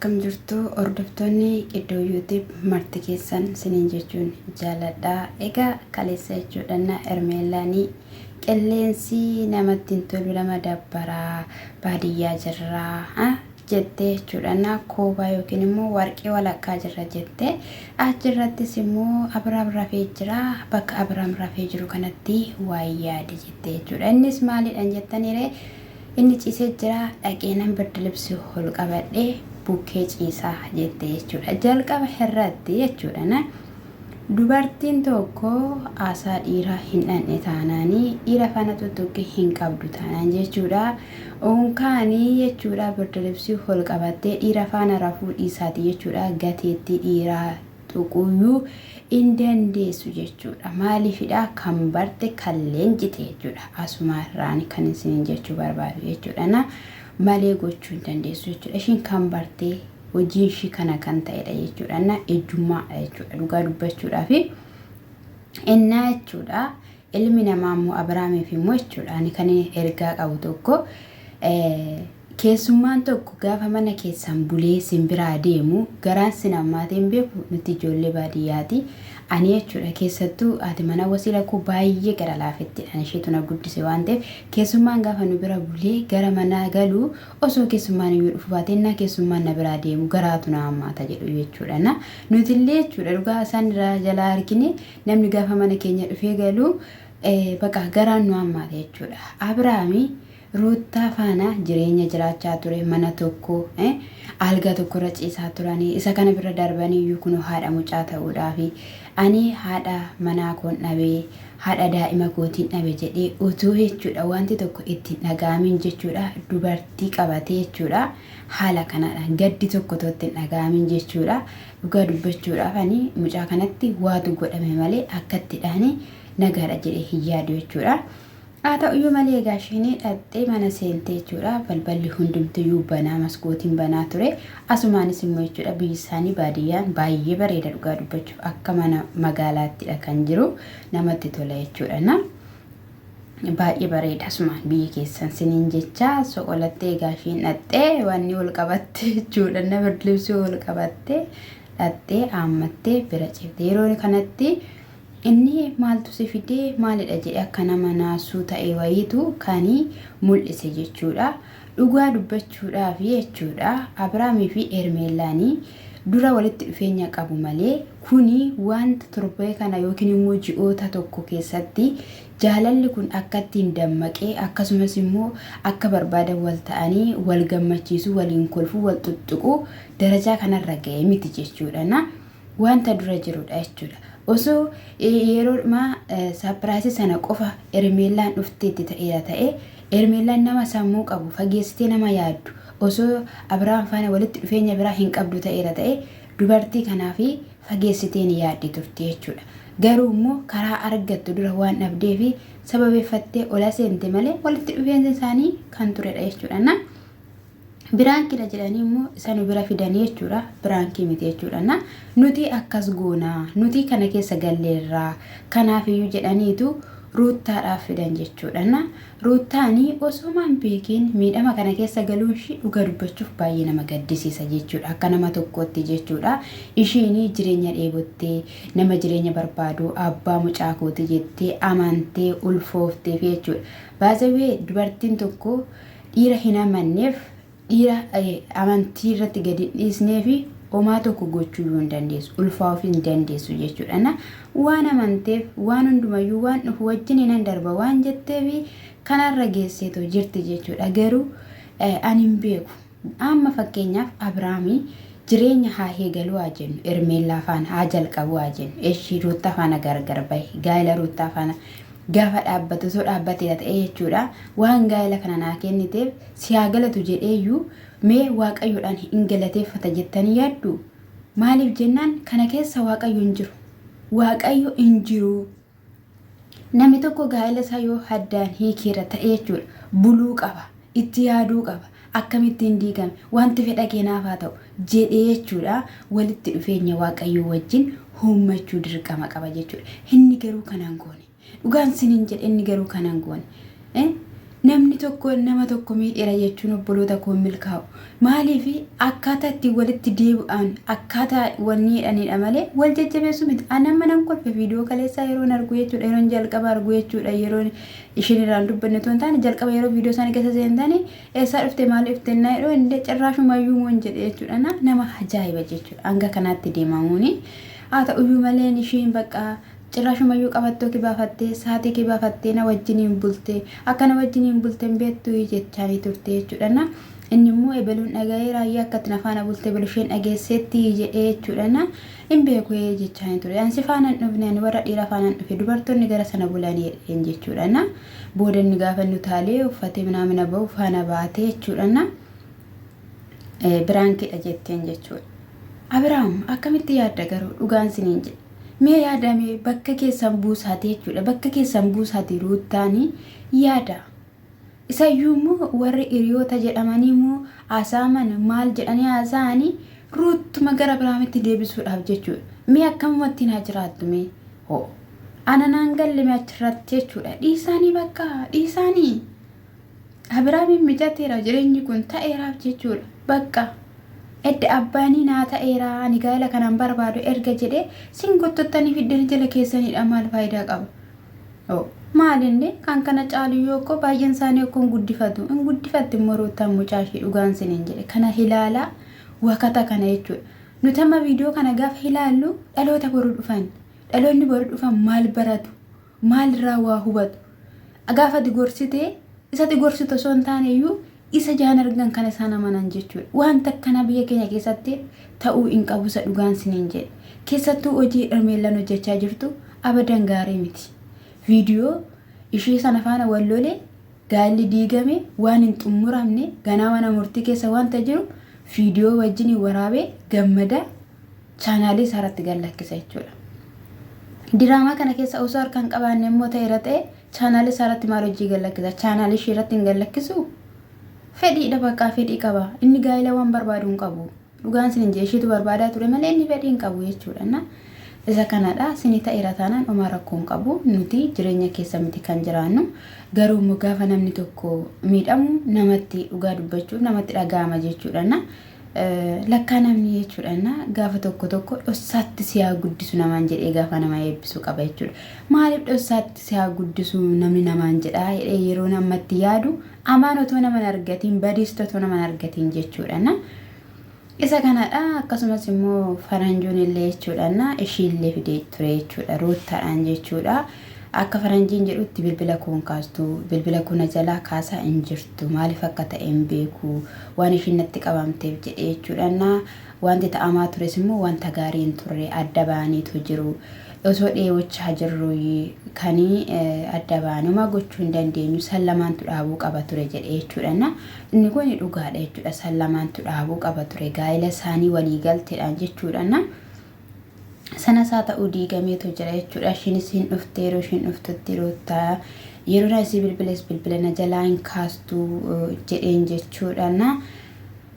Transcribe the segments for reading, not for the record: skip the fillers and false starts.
Akkam jirtu hordoftoonni iddoo YouTube marti keessan siniin jechuun jaaladha. Egaa kaleessa jechuudhaan Ermeelaanii qilleensi namatti hin tolu nama dabbaraa baadiyyaa jirraa jettee jechuudhaan koobaa yookiin immoo warqee walakkaa jirra jettee achirrattis immoo Abiraam rafee jira. Bakka Abiraam rafee jiru kanatti waa yaade jettee jechuudha. Innis maalidhaan jettaniire inni ciisee jira dhaqeenan birda libsi hol qabadhee bukkee ciisaa jettee jechuudha. Jalqaba irratti jechuudha dubartiin tokko aasaa dhiiraa hin dhanne taanaanii dhiira faana tuttuqqi hin qabdu taanaan jechuudha. Onkaanii jechuudha birda libsi hol qabattee dhiira faana rafuu dhiisaati jechuudha. Gateetti dhiiraa tuquyyuu in dandeessu jechuudha. Maaliifidha kan barte kan leenjite jechuudha. Asumarraan kan isin jechuu barbaadu jechuudha. Malee gochuu hin dandeessu jechuudha. Ishiin kan bartee hojiin ishii kana kan ta'edha jechuudha. Ejjummaa jechuudha. Dhugaa dubbachuudhaa fi innaa jechuudha. Ilmi namaa immoo Abiraamiif immoo jechuudha. Kan ergaa qabu tokko keessummaan tokko gaafa mana keessan bulee simbiraa deemu garaan sinammaatiin beeku nuti ijoollee baadiyyaati. Ani jechuudha keessattuu ati mana wasiila koo baay'ee gara laafettidha. Isheetu na guddise waan ta'eef keessummaan gaafa nu bira bulee gara manaa galuu osoo keessummaan iyyuu dhufu baatee keessummaan na biraa deemu garaatu na hammaata jedhu jechuudha. Nuti illee jechuudha dhugaa isaan irraa jalaa argine namni gaafa mana keenya dhufee galuu bakka garaan nu hammaata jechuudha. Abiraamii Ruuttaa faana jireenya jiraachaa ture mana tokko alga tokko irra ciisaa turanii isa kana bira darbanii iyyuu kun haadha mucaa ta'uudhaaf ani haadha manaa koon dhabee haadha daa'ima kootiin dhabe jedhee utuu jechuudha wanti tokko itti dhagaamin jechuudha dubartii qabatee jechuudha haala kanadhaan gaddi tokko itti dhagaamin jechuudha dhugaa dubbachuudhaaf ani mucaa kanatti waatu godhame malee akkattidhaan nagaadha jedhee hin yaadu jechuudha. Haa ta'uyyuu malee gaashinii dhattee mana seentee jechuudha. Balballi hundumtiyyuu banaa maskootiin banaa ture. Asumaanis immoo jechuudha biyyi isaanii baadiyyaan baay'ee bareeda dhugaa dubbachuuf akka mana magaalaattidha kan jiru namatti tola jechuudha. Baay'ee bareeda asumaan biyyi keessan siniin jecha soqolattee gaashiin dhattee wanni ol qabatte jechuudha. Nama libsii ol qabattee dhattee haammattee bira ciifte yeroo kanatti. Inni maaltu si fidee maalidha jedhee akka nama naasuu ta'e wayiitu kan mul'ise jechuudha. Dhugaa dubbachuudhaaf jechuudha. Abiraamii fi Ermeelaanii dura walitti dhufeenya qabu malee kuni wanta torbee kana yookiin immoo ji'oota tokko keessatti jaalalli kun akka ittiin dammaqee akkasumas immoo akka barbaadan wal ta'anii wal gammachiisu waliin kolfuu wal tuttuquu darajaa kanarra ga'e miti jechuudha. Wanta dura jirudha jechuudha. Osoo yeroodhuma saapiraasii sana qofa Ermeelaan dhufteetti ta'e Ermeelaan nama sammuu qabu fageessitee nama yaaddu osoo Abiraam faana walitti dhufeenya biraa hin qabdu ta'e dubartii kanaaf fageessitee ni yaaddi turte jechuudha. Garuu immoo karaa argattu dura waan dhabdee fi sababeeffattee ola seente malee walitti dhufeenyi isaanii kan turedha jechuudha. Biraankidha jedhanii immoo isa nu bira fidanii jechuudha. Biraankii miti jechuudha. Nuti akkas goonaa nuti kana keessa galleerraa kanaafiyyuu jedhaniitu ruuttaadhaaf fidan jechuudha. Ruuttaanii osomaan beekiin miidhama kana keessa galuun ishii dhuga dubbachuuf baay'ee nama gaddisiisa jechuudha. Akka nama tokkotti jechuudha. Ishiin jireenya dheebottee nama jireenya barbaadu abbaa mucaa kooti jettee amantee ulfooftee fi jechuudha. Baasawee dubartiin tokko dhiira hin amanneef dhiira amantii irratti gadi dhiisnee fi homaa tokko gochuu hin dandeessu ulfaa'uuf hin dandeessu jechuudha. Waan amanteef waan hundumayyuu waan dhufu wajjin hin darba waan jetteef kanarra geesseetoo jirti jechuudha. Garuu ani hin beeku amma fakkeenyaaf Abiraamii jireenya haa eegaluu haa jennu Ermeelaa faana haa jalqabu haa jennu ishii Ruuttaa faana gargar bahe gaa'ela Ruuttaa faana gaafa dhaabbatu osoo dhaabbatee ta'e jechuudha. Waan gaa'ela kana naa kenniteef si haa galatu jedheeyyuu mee waaqayyoodhaan hin galateeffata jettanii yaaddu. Maaliif jennaan kana keessa waaqayyo hin jiru. Waaqayyo hin jiru. Namni tokko gaa'ela isaa yoo haddaan hiikeera ta'e jechuudha buluu qaba itti yaaduu qaba akkamittiin diigame wanti fedha keenaaf haa ta'u jedhee jechuudha walitti dhufeenya waaqayyo wajjin uummachuu dirqama qaba jechuudha. Inni garuu kanaan goone. Dhugaan siniin jedhe inni garuu kanaan goone. namni tokko nama tokko miidheera jechuun obboloota koo milkaa'u maaliif akkaataa itti walitti deebi'an akkaataa wanni hidhanidha malee wal jajjabeessu miti. Anamma nan kolfe viidiyoo kaleessaa yeroon argu jechuudha yeroon jalqaba argu jechuudha yeroon ishiin irraan dubbanne toon taane jalqaba yeroo viidiyoo isaanii keessa seentanii eessaa dhufte maal dhufte naa yeroo inni carraashumayyuu moon jedhe jechuudha nama ajaa'iba jechuudha hanga kanaatti deemamuuni haa ta'uyyuu malee ishiin bakka cirraashumayyuu qabattoo kibaafattee saatii kibaafattee na wajjiniin bulte akkana wajjiniin bulteen beektuu jechaanii turte jechuudha inni immoo ebeluun dhaga'ee raayyaa akkatti nafaana bulte belusheen dhageesseetti jedhee jechuudha hin beeku jechaanii ture ansi faanaan dhufne ani warra dhiira faanaan dhufe dubartoonni gara sana bulanii jechuudha booda inni gaafa nu taalee uffatee minaamina ba'u faana baatee jechuudha biraankiidha jetteen jechuudha. Abiraam akkamitti yaadda garuu dhugaan siniin jedhe mee yaadame bakka keessan buusaate jechuudha bakka keessan buusaate ruuttaanii yaada isayyuu immoo warri hiriyoota jedhamanii immoo asaaman maal jedhanii haasa'anii ruuttuma gara biraamitti deebisuudhaaf jechuudha mee akkamumatti naa jiraattu mee hoo ananaan gallime achirratti jechuudha dhiisaanii bakka dhiisaanii Abiraamiin mijateera jireenyi kun ta'eeraaf jechuudha bakka edda abbaanii naa ta'eera ani gaa'ela kanaan barbaadu erga jedhee singottotanii fiddeen jala keessanidha maal faayidaa qaba maalinne kan kana caalu ko baay'een isaanii akkon guddifatu in guddifatti morootaan mucaashii dhugaan siniin jedhe kana hilaalaa wakata kana jechuudha nutama viidiyoo kana gaafa hilaallu dhaloota boru dhufan dhaloonni boru dhufan maal baratu maal irraa waa hubatu gaafa digorsitee isa digorsitu osoo hin taaneyyuu isa jaan argan kana isaan amanan jechuudha wanta kana biyya keenya keessatti ta'uu hin qabu isa dhugaan siniin jedhe keessattuu hojii dharmeellan hojjechaa jirtu abadan gaarii miti viidiyoo ishee sana faana wallolee gaalli diigame waan hin xumuramne ganaa mana murtii keessa wanta jiru viidiyoo wajjin waraabee gammada chaanaalii isaarratti gallakkisa jechuudha. Diraamaa kana keessa osoo harkaan qabaanne immoo ta'eera ta'e chaanaalii isaarratti maal hojii gallakkisa chaanaalii ishee irratti hin gallakkisu fedhiidha bakka fedhii qaba inni gaa'ela waan barbaadu hin qabu dhugaan siniin jedhe isheetu barbaadaa ture malee inni fedhii hin qabu jechuudha isa kanadha sini ta'eera taanaan homaa rakkoo hin qabu nuti jireenya keessa miti kan jiraannu garuu immoo gaafa namni tokko miidhamu namatti dhugaa dubbachuuf namatti dhaga'ama jechuudha lakkaa namni jechuudha gaafa tokko dhossaatti siyaa guddisu namaan jedhee gaafa nama eebbisu qaba jechuudha maaliif dhossaatti siyaa guddisu namni namaan jedhaa yeroo namatti yaadu amaan otoo naman argatiin badiista otoo naman argatiin jechuudha isa kanadha akkasumas immoo faranjoon illee jechuudha ishiillee fidee ture jechuudha roottaadhaan jechuudha akka faranjiin jedhutti bilbila kun kaastu bilbila kuna jalaa kaasaa hin jirtu maaliif akka ta'e hin beeku waan ishiin natti qabamteef jedhee jechuudha wanti ta'amaa tures immoo wanta gaarii hin turre adda baaniitu jiru osoo dheewwachaa jirru kanii adda baanuma gochuu hin dandeenyu sallamaantu dhaabuu qaba ture jedhee jechuudha inni kun dhugaadha jechuudha sallamaantu dhaabuu qaba ture gaa'ela isaanii walii galteedhaan jechuudha sana saa ta'uu diigameetu jira jechuudha ishiinis hin dhufte yeroo ishiin dhuftutti roottaa yeroo naasii bilbila na jalaa hin kaastu jedheen jechuudha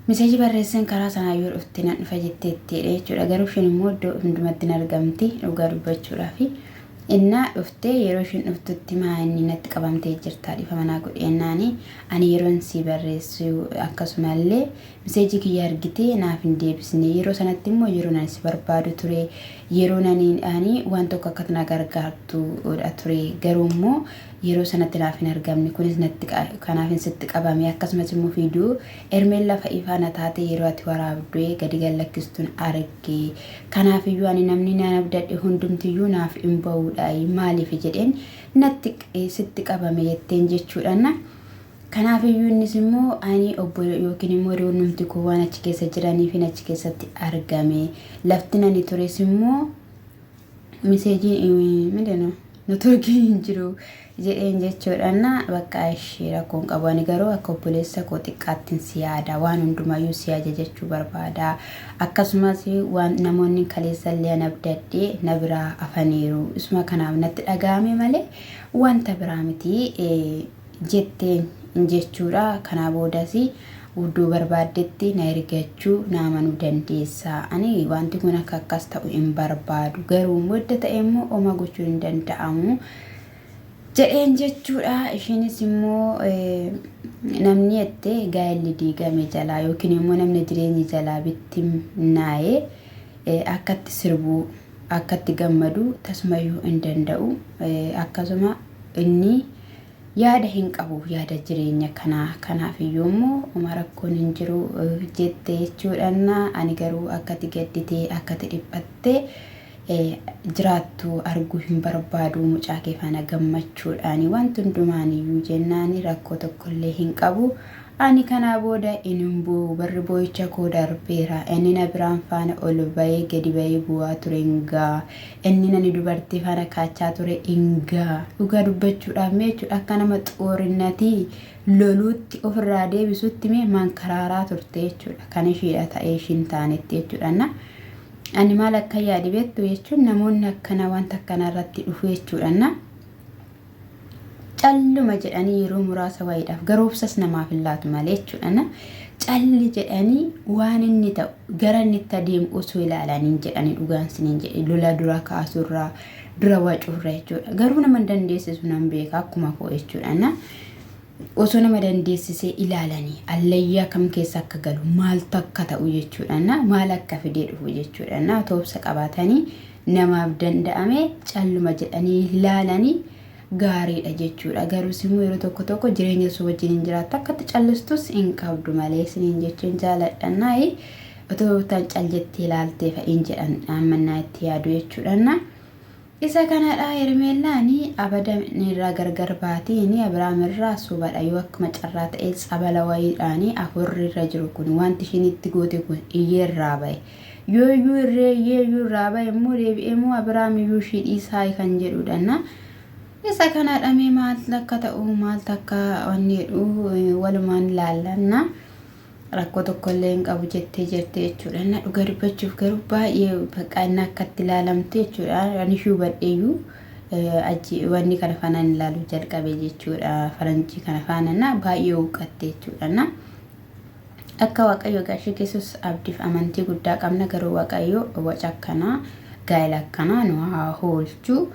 miseeji barreessan karaa sanaa yoo dhufte nan dhufa jetteetti jechuudha garuu ishiin immoo iddoo hundumatti hin argamti dhugaa dubbachuudhaafi inna dhufte yeroo ishiin dhuftutti maa'inni natti qabamtee jirtaa dhifa manaa godheennaani ani yeroon si barreessu akkasumallee miseeji kiyya argitee naaf hin deebisne yeroo sanatti immoo yeroo nan si barbaadu ture yeroo naniidhaani waan tokko akka na gargaartuudha ture garuu immoo yeroo sanatti naaf hin argamne kunis natti kanaaf hin sitti qabame akkasumas immoo viidiyoo ermeen lafa ifaana taate yeroo ati waraabdee gadi gallakkistuun arge kanaaf iyyuu ani namni naan abdadhe hundumtiyyuu naaf hin ba'uudha maaliif jedheen natti sitti qabame jetteen jechuudha kanaaf iyyuu innis immoo ani obbo yookiin immoo hiriyoonnumti koo waan achi keessa jiranii fi achi keessatti argame lafti nani tures immoo miseejiin midhano networkiin hin jiru jedheen jechuudha bakka ishee rakkoon qabu ani garuu akka obboleessa koo xiqqaattiin si yaada waan hundumayyuu si jechuu barbaada akkasumas waan namoonni kaleessallee abdadhee na biraa afaniiru isuma kanaaf natti dhaga'ame malee wanta biraa miti jetteen jechuudha kana boodas uddoo barbaaddetti na ergachuu naamanuu dandeessa ani wanti kun akka akkas ta'u hin barbaadu garuu mudda ta'e immoo oma gochuu hin danda'amu jedheen jechuudha. Ishiinis immoo namni itti gaa'elli diigame jalaa yookiin immoo namni jireenyi jalaa bittinnaa'ee akkatti sirbuu akkatti gammadu tasmayyuu hin danda'u. Akkasuma inni yaada hin qabu yaada jireenya kanaaf iyyuu rakkoon hin jiru jette jechuudha. Ani garuu akkati gadditee akkati dhiphattee jiraattu arguu hin barbaadu mucaa kee faana gammachuudhaan wanti hundumaan iyyuu jennaani rakkoo tokkollee hin qabu. Ani kana booda inimbuu barri boo'icha koo darbeera. Inni na biraan faana ol bahee gadi bahee bu'aa ture hingaa. Inni nani dubartii faana kaachaa ture hingaa. Dhugaa dubbachuudhaaf meechuudha akka nama xoorinnatii loluutti ofirraa deebisutti mee mankaraaraa turte jechuudha. Kan ishiidha ta'ee ishiin taanetti jechuudha. Ani maal akka yaadi beektu jechuun namoonni akkana wanta akkana irratti dhufu jechuudha. Calluma jedhanii yeroo muraasa wayiidhaaf garoobsas namaaf hin laatu malee jechuudha. Calli jedhanii waan inni ta'u gara inni itti adeemu osoo ilaalanii jedhanii dhugaan siniin jedhe lola dura kaasurraa dura wacuurra jechuudha. Garuu nama dandeessisu nan beeka akkuma koo jechuudha. Osoo nama dandeessisee ilaalanii allayyaa kam keessa akka galu maaltu akka ta'u jechuudha. Maal akka fidee dhufu jechuudha. Toobsa qabaatanii namaaf danda'ame calluma jedhanii ilaalanii gaariidha jechuudha. Garuu simmoo yeroo tokko jireenya soo wajjin jiraattu akkatti callistus hin qabdu malee siniin jechuun jaaladha. Otoo tan caljettee ilaaltee fa'iin jedhan ammannaa itti yaadu jechuudha. Isa kanadha Hermeellaanii abada irraa gargar baatiin Abrahaam irraa sobadha yoo akkuma carraa ta'ee sabala wayiidhaanii afurri irra jiru kun wanti ishiin itti goote kun iyyeerraa bahe. Yoo iyyuu irraa bahe immoo deebi'ee immoo Abrahaam iyyuu ishii dhiisaa kan jedhudha. Isa kanadha mee maal akka ta'u maal akka wanni jedhu walumaan ilaallanna. Rakkoo tokkollee hin qabu jettee jirte jechuudha. Dhugaa dubbachuuf garuu baay'ee baqqaanna akkatti ilaalamte jechuudha. Ani hubadheeyyuu wanni kana faanaan ilaaluu jalqabe jechuudha. Faranjii kana faanaan baay'ee huqqatte jechuudha. Akka Waaqayyo gaashee keessus abdiif amantii guddaa qabna. Garuu Waaqayyo waca akkanaa gaa'ela akkanaa nu haa oolchu.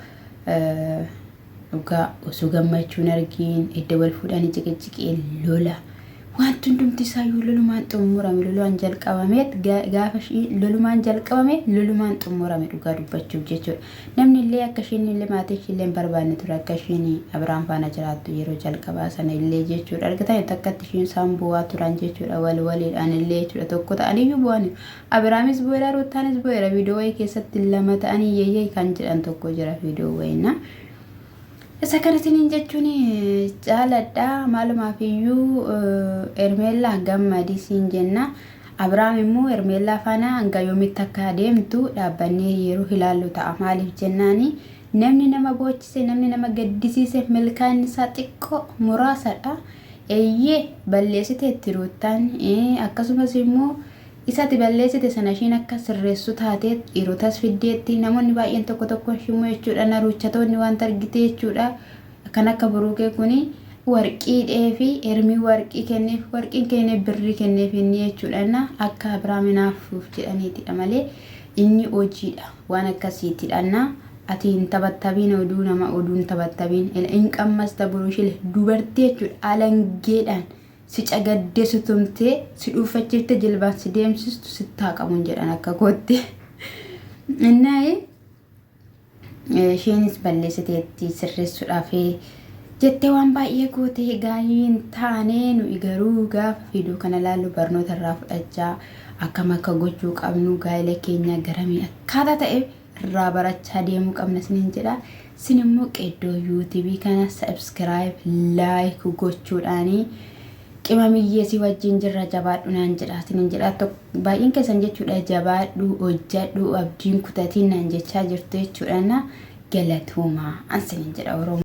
Dhugaa osoo gammachuun argiin edda wal fuudhanii jiqjiqee lola. Wanti hundumti isaayyuu lolumaan xumurame lolumaan jalqabameet gaafa lolumaan jalqabame lolumaan xumurame dhugaa dubbachuuf jechuudha. Namni illee akka isheen illee maatii ishee illee barbaanne ture akka isheen Abrahaam faana jiraattu yeroo jalqabaa sana illee jechuudha. Argitan takkatti isheen isaan bu'aa turan jechuudha waliidhaan illee jechuudha. Tokko ta'aniyyuu bu'an Abrahaamis bu'eera Ruutaanis bu'eera viidiyoo wayii keessatti lama ta'anii yeeyyee kan jedhan tokko jira viidiyoo wayina. Isa kanatiniin jechuun jaaladha maalumaaf iyyuu Hermeellaa gammadisiin jenna. Abrahaam immoo Hermeellaa faana hanga yoomitti akka adeemtu dhaabbannee yeroo ilaallu ta'a. Maaliif jennaani namni nama boochise namni nama gaddisiise milkaan isaa xiqqoo muraasadha. Eeyyee balleessiteetti Ruutaan akkasumas immoo isatti balleessite sana ishiin akka sirreessu taatee dhiirotas fiddeetti namoonni baay'een tokko shimmoo jechuudha. Naruuchatoonni wanta argite jechuudha. Kan akka buruukee kuni warqii dheefi Hermii warqii kenneef warqiin kenneef birrii kenneef inni jechuudha. Akka Abrahaam naafuuf jedhaniitidha malee inni hojiidha waan akkasiitidha. Ati hin taphattabiin oduu nama oduun taphattabiin hin qammasta buruushile dubartii jechuudha. Alangeedhaan si cagaddeessu tumtee si dhuunfachiifte jilbaan si deemsistu sittaa qabuun jedhan akka kootti. Innaa isheenis balleessiteetti sirreessuudhaaf jettee waan baay'ee gootee gaayyiin taanee nuyi garuu gaafa fiiduu kana laallu barnoota irraa fudhachaa akkam akka gochuu qabnu gaa'ela keenya garamii akkaataa ta'e irraa barachaa deemuu qabna siniin jedha. Sin immoo qeddoo YouTube kana subscribe like gochuudhaanii qimamiyyee si wajjin jirra jabaadhu naan jedha siniin jedha. Baay'een keessan jechuudha jabaadhu hojjadhu abdiin kutatiin naan jechaa jirtu jechuudha. Galatuuma an siniin jedha Oromoo.